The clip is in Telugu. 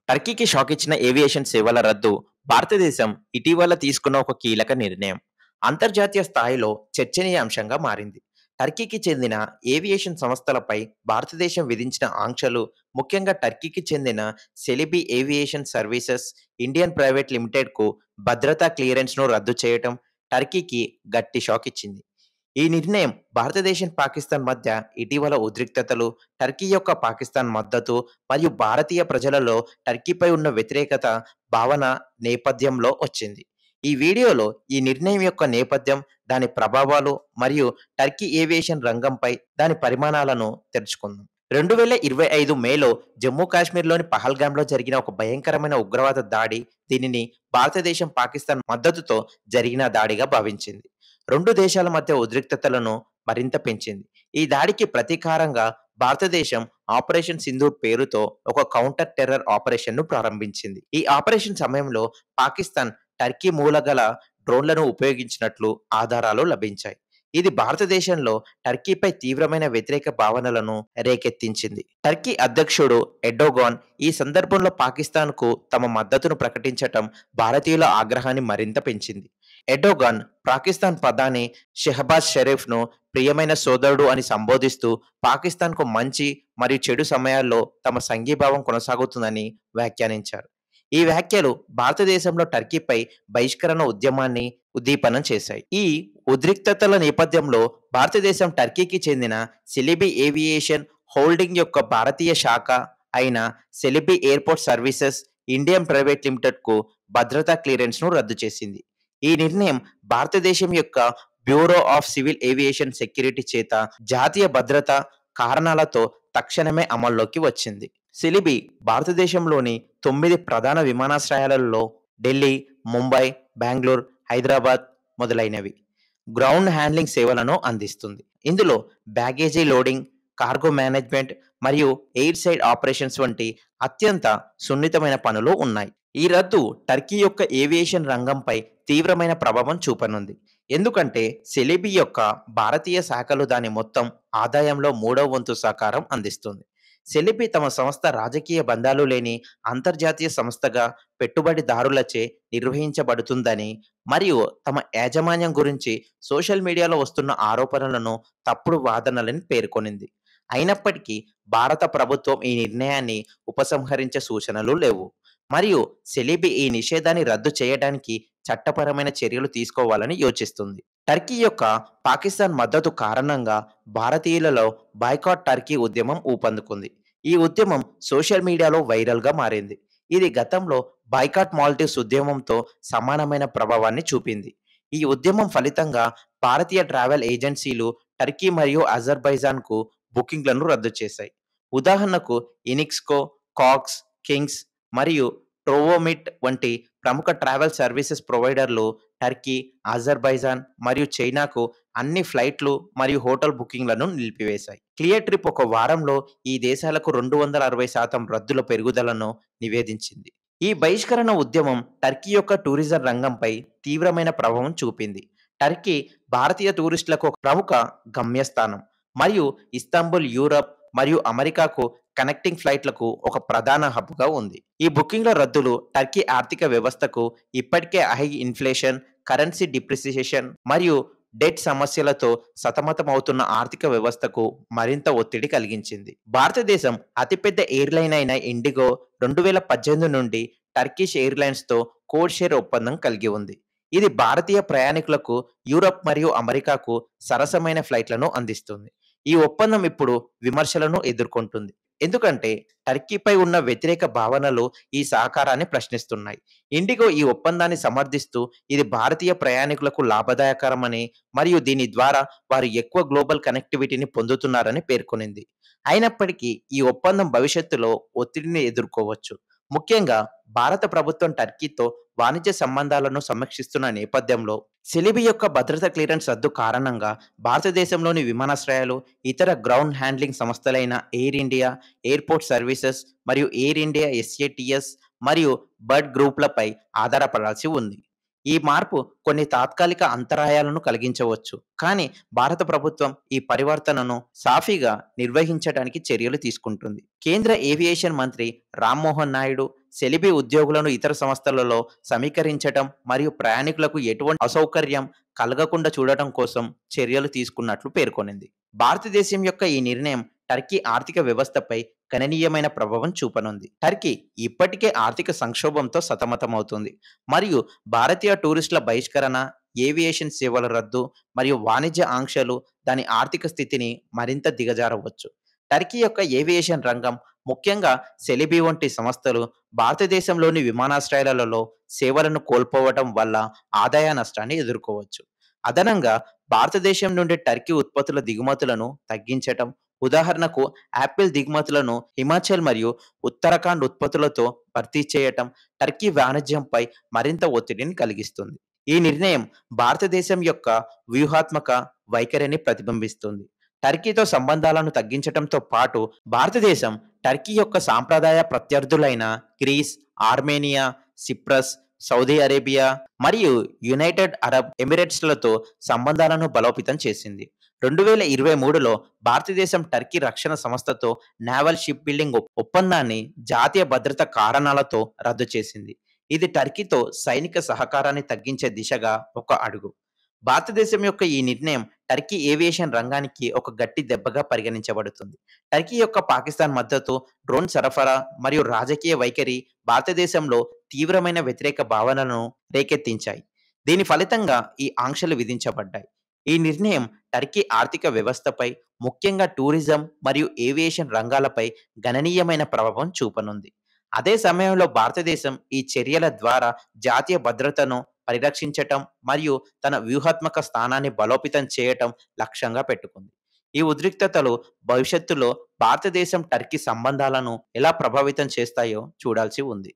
టర్కీకి షాక్ ఇచ్చిన ఏవియేషన్ సేవల రద్దు భారతదేశం ఇటీవల తీసుకున్న ఒక కీలక నిర్ణయం అంతర్జాతీయ స్థాయిలో చర్చనీయాంశంగా మారింది. టర్కీకి చెందిన ఏవియేషన్ సంస్థలపై భారతదేశం విధించిన ఆంక్షలు, ముఖ్యంగా టర్కీకి చెందిన సెలిబీ ఏవియేషన్ సర్వీసెస్ ఇండియన్ ప్రైవేట్ లిమిటెడ్కు భద్రతా క్లియరెన్స్ను రద్దు చేయటం టర్కీకి గట్టి షాక్ ఇచ్చింది. ఈ నిర్ణయం భారతదేశం, పాకిస్తాన్ మధ్య ఇటీవల ఉద్రిక్తతలు, టర్కీ యొక్క పాకిస్తాన్ మద్దతు మరియు భారతీయ ప్రజలలో టర్కీపై ఉన్న వ్యతిరేకత భావన నేపథ్యంలో వచ్చింది. ఈ వీడియోలో ఈ నిర్ణయం యొక్క నేపథ్యం, దాని ప్రభావాలు మరియు టర్కీ ఏవియేషన్ రంగంపై దాని పరిమాణాలను తెలుసుకుందాం. 2025 మేలో జమ్మూ కాశ్మీర్లోని పహల్గామ్లో జరిగిన ఒక భయంకరమైన ఉగ్రవాద దాడి దీనిని భారతదేశం, పాకిస్తాన్ మద్దతుతో జరిగిన దాడిగా భావించింది. రెండు దేశాల మధ్య ఉద్రిక్తతలను మరింత పెంచింది. ఈ దాడికి ప్రతీకారంగా భారతదేశం ఆపరేషన్ సింధూర్ పేరుతో ఒక కౌంటర్ టెర్రర్ ఆపరేషన్ను ప్రారంభించింది. ఈ ఆపరేషన్ సమయంలో పాకిస్తాన్ టర్కీ మూలగల డ్రోన్లను ఉపయోగించినట్లు ఆధారాలు లభించాయి. ఇది భారతదేశంలో టర్కీపై తీవ్రమైన వ్యతిరేక భావనలను రేకెత్తించింది. టర్కీ అధ్యక్షుడు ఎర్డోగాన్ ఈ సందర్భంలో పాకిస్తాన్కు తమ మద్దతును ప్రకటించటం భారతీయుల ఆగ్రహాన్ని మరింత పెంచింది. ఎర్డోగాన్ పాకిస్తాన్ ప్రధాని షెహబాజ్ షరీఫ్ను ప్రియమైన సోదరుడు అని సంబోధిస్తూ పాకిస్తాన్కు మంచి మరియు చెడు సమయాల్లో తమ సంఘీభావం కొనసాగుతుందని వ్యాఖ్యానించారు. ఈ వ్యాఖ్యలు భారతదేశంలో టర్కీపై బహిష్కరణ ఉద్యమాన్ని ఉద్దీపనం చేశాయి. ఈ ఉద్రిక్తతల నేపథ్యంలో భారతదేశం టర్కీకి చెందిన సెలిబీ ఏవియేషన్ హోల్డింగ్ యొక్క భారతీయ శాఖ అయిన సెలిబీ ఎయిర్పోర్ట్ సర్వీసెస్ ఇండియన్ ప్రైవేట్ లిమిటెడ్కు భద్రతా క్లియరెన్స్ను రద్దు చేసింది. ఈ నిర్ణయం భారతదేశం యొక్క bureau of civil aviation security చేత జాతీయ భద్రత కారణాలతో తక్షణమే అమల్లోకి వచ్చింది. సెలిబీ భారతదేశంలోని 9 ప్రధాన విమానాశ్రయాలలో ఢిల్లీ, ముంబై, బెంగళూరు, హైదరాబాద్ మొదలైనవి గ్రౌండ్ హ్యాండ్లింగ్ సేవలను అందిస్తుంది. ఇందులో బ్యాగేజీ లోడింగ్, కార్గో మేనేజ్మెంట్ మరియు ఎయిర్ సైడ్ ఆపరేషన్స్ వంటి అత్యంత సున్నితమైన పనులు ఉన్నాయి. ఈ రద్దు టర్కీ యొక్క ఏవియేషన్ రంగంపై తీవ్రమైన ప్రభావం చూపనుంది. ఎందుకంటే సెలిబీ యొక్క భారతీయ శాఖలు దాని మొత్తం ఆదాయంలో 3వ వంతు సహకారం అందిస్తుంది. సెలిబీ తమ సంస్థ రాజకీయ బంధాలు లేని అంతర్జాతీయ సంస్థగా పెట్టుబడిదారులచే నిర్వహించబడుతుందని మరియు తమ యాజమాన్యం గురించి సోషల్ మీడియాలో వస్తున్న ఆరోపణలను తప్పుడు వాదనలని పేర్కొనింది. అయినప్పటికీ భారత ప్రభుత్వం ఈ నిర్ణయాన్ని ఉపసంహరించే సూచనలు లేవు మరియు సెలిబీ ఈ నిషేధాన్ని రద్దు చేయడానికి చట్టపరమైన చర్యలు తీసుకోవాలని యోచిస్తుంది. టర్కీ యొక్క పాకిస్తాన్ మద్దతు కారణంగా భారతీయులలో బాయ్కాట్ టర్కీ ఉద్యమం ఊపందుకుంది. ఈ ఉద్యమం సోషల్ మీడియాలో వైరల్గా మారింది. ఇది గతంలో బాయ్కాట్ మాల్టీవ్స్ ఉద్యమంతో సమానమైన ప్రభావాన్ని చూపింది. ఈ ఉద్యమం ఫలితంగా భారతీయ ట్రావెల్ ఏజెన్సీలు టర్కీ మరియు అజర్బైజాన్కు బుకింగ్లను రద్దు చేశాయి. ఉదాహరణకు ఇనిక్స్కో, కాక్స్, కింగ్స్ మరియు ట్రోవోమిట్ వంటి ప్రముఖ ట్రావెల్ సర్వీసెస్ ప్రొవైడర్లు టర్కీ, అజర్బైజాన్ మరియు చైనాకు అన్ని ఫ్లైట్లు మరియు హోటల్ బుకింగ్లను నిలిపివేశాయి. క్లియర్ ట్రిప్ ఒక వారంలో ఈ దేశాలకు 260% రద్దుల పెరుగుదలను నివేదించింది. ఈ బహిష్కరణ ఉద్యమం టర్కీ యొక్క టూరిజం రంగంపై తీవ్రమైన ప్రభావం చూపింది. టర్కీ భారతీయ టూరిస్టులకు ఒక ప్రముఖ గమ్యస్థానం మరియు ఇస్తాంబుల్ యూరప్ మరియు అమెరికాకు కనెక్టింగ్ ఫ్లైట్లకు ఒక ప్రధాన హబ్గా ఉంది. ఈ బుకింగ్ల రద్దులు టర్కీ ఆర్థిక వ్యవస్థకు ఇప్పటికే హై ఇన్ఫ్లేషన్, కరెన్సీ డిప్రిసియేషన్ మరియు డెట్ సమస్యలతో సతమతమవుతున్న ఆర్థిక వ్యవస్థకు మరింత ఒత్తిడి కలిగించింది. భారతదేశం అతిపెద్ద ఎయిర్లైన్ అయిన ఇండిగో 2018 నుండి టర్కిష్ ఎయిర్లైన్స్తో కోడ్ షేర్ ఒప్పందం కలిగి ఉంది. ఇది భారతీయ ప్రయాణికులకు యూరప్ మరియు అమెరికాకు సరసమైన ఫ్లైట్లను అందిస్తుంది. ఈ ఒప్పందం ఇప్పుడు విమర్శలను ఎదుర్కొంటుంది, ఎందుకంటే టర్కీపై ఉన్న వ్యతిరేక భావనలు ఈ సహకారాన్ని ప్రశ్నిస్తున్నాయి. ఇండిగో ఈ ఒప్పందాన్ని సమర్థిస్తూ ఇది భారతీయ ప్రయాణికులకు లాభదాయకరమని మరియు దీని ద్వారా వారు ఎక్కువ గ్లోబల్ కనెక్టివిటీని పొందుతున్నారని పేర్కొనింది. అయినప్పటికీ ఈ ఒప్పందం భవిష్యత్తులో ఒత్తిడిని ఎదుర్కోవచ్చు. ముఖ్యంగా భారత ప్రభుత్వం టర్కీతో వాణిజ్య సంబంధాలను సమీక్షిస్తున్న నేపథ్యంలో సెలిబీ యొక్క భద్రత క్లియరెన్స్ రద్దు కారణంగా భారతదేశంలోని విమానాశ్రయాలు, ఇతర గ్రౌండ్ హ్యాండ్లింగ్ సంస్థలైన ఎయిర్ ఇండియా, ఎయిర్పోర్ట్ సర్వీసెస్ మరియు ఎయిర్ ఇండియా ఎస్ఏటిఎస్ మరియు బర్డ్ గ్రూప్లపై ఆధారపడాల్సి ఉంది. ఈ మార్పు కొన్ని తాత్కాలిక అంతరాయాలను కలిగించవచ్చు. కానీ భారత ప్రభుత్వం ఈ పరివర్తనను సాఫీగా నిర్వహించడానికి చర్యలు తీసుకుంటుంది. కేంద్ర ఏవియేషన్ మంత్రి రామ్మోహన్ నాయుడు సెలిబి ఉద్యోగులను ఇతర సంస్థలలో సమీకరించటం మరియు ప్రయాణికులకు ఎటువంటి అసౌకర్యం కలగకుండా చూడటం కోసం చర్యలు తీసుకున్నట్లు పేర్కొనింది. భారతదేశం యొక్క ఈ నిర్ణయం టర్కీ ఆర్థిక వ్యవస్థపై గణనీయమైన ప్రభావం చూపనుంది. టర్కీ ఇప్పటికే ఆర్థిక సంక్షోభంతో సతమతమవుతుంది మరియు భారతీయ టూరిస్టుల బహిష్కరణ, ఏవియేషన్ సేవల రద్దు మరియు వాణిజ్య ఆంక్షలు దాని ఆర్థిక స్థితిని మరింత దిగజారవచ్చు. టర్కీ యొక్క ఏవియేషన్ రంగం, ముఖ్యంగా సెలిబి వంటి సంస్థలు భారతదేశంలోని విమానాశ్రయాలలో సేవలను కోల్పోవటం వల్ల ఆదాయ నష్టాన్ని ఎదుర్కోవచ్చు. అదనంగా భారతదేశం నుండి టర్కీ ఉత్పత్తుల దిగుమతులను తగ్గించటం, ఉదాహరణకు యాపిల్ దిగుమతులను హిమాచల్ మరియు ఉత్తరాఖండ్ ఉత్పత్తులతో భర్తీ చేయటం టర్కీ వాణిజ్యంపై మరింత ఒత్తిడిని కలిగిస్తుంది. ఈ నిర్ణయం భారతదేశం యొక్క వ్యూహాత్మక వైఖరిని ప్రతిబింబిస్తుంది. టర్కీతో సంబంధాలను తగ్గించటంతో పాటు భారతదేశం టర్కీ యొక్క సాంప్రదాయ ప్రత్యర్థులైన Greece, Armenia, Cyprus, Saudi Arabia మరియు యునైటెడ్ అరబ్ ఎమిరేట్స్లతో సంబంధాలను బలోపేతం చేసింది. 2023లో భారతదేశం టర్కీ రక్షణ సంస్థతో నావల్ షిప్ బిల్డింగ్ ఒప్పందాన్ని జాతీయ భద్రత కారణాలతో రద్దు చేసింది. ఇది టర్కీతో సైనిక సహకారాన్ని తగ్గించే దిశగా ఒక అడుగు. భారతదేశం యొక్క ఈ నిర్ణయం టర్కీ ఏవియేషన్ రంగానికి ఒక గట్టి దెబ్బగా పరిగణించబడుతుంది. టర్కీ యొక్క పాకిస్తాన్ మద్దతు, డ్రోన్ సరఫరా మరియు రాజకీయ వైఖరి భారతదేశంలో తీవ్రమైన వ్యతిరేక భావనలను రేకెత్తించాయి. దీని ఫలితంగా ఈ ఆంక్షలు విధించబడ్డాయి. ఈ నిర్ణయం టర్కీ ఆర్థిక వ్యవస్థపై, ముఖ్యంగా టూరిజం మరియు ఏవియేషన్ రంగాలపై గణనీయమైన ప్రభావం చూపనుంది. అదే సమయంలో భారతదేశం ఈ చర్యల ద్వారా జాతీయ భద్రతను పరిరక్షించటం మరియు తన వ్యూహాత్మక స్థానాన్ని బలోపేతం చేయటం లక్ష్యంగా పెట్టుకుంది. ఈ ఉద్రిక్తతలు భవిష్యత్తులో భారతదేశం టర్కీ సంబంధాలను ఎలా ప్రభావితం చేస్తాయో చూడాల్సి ఉంది.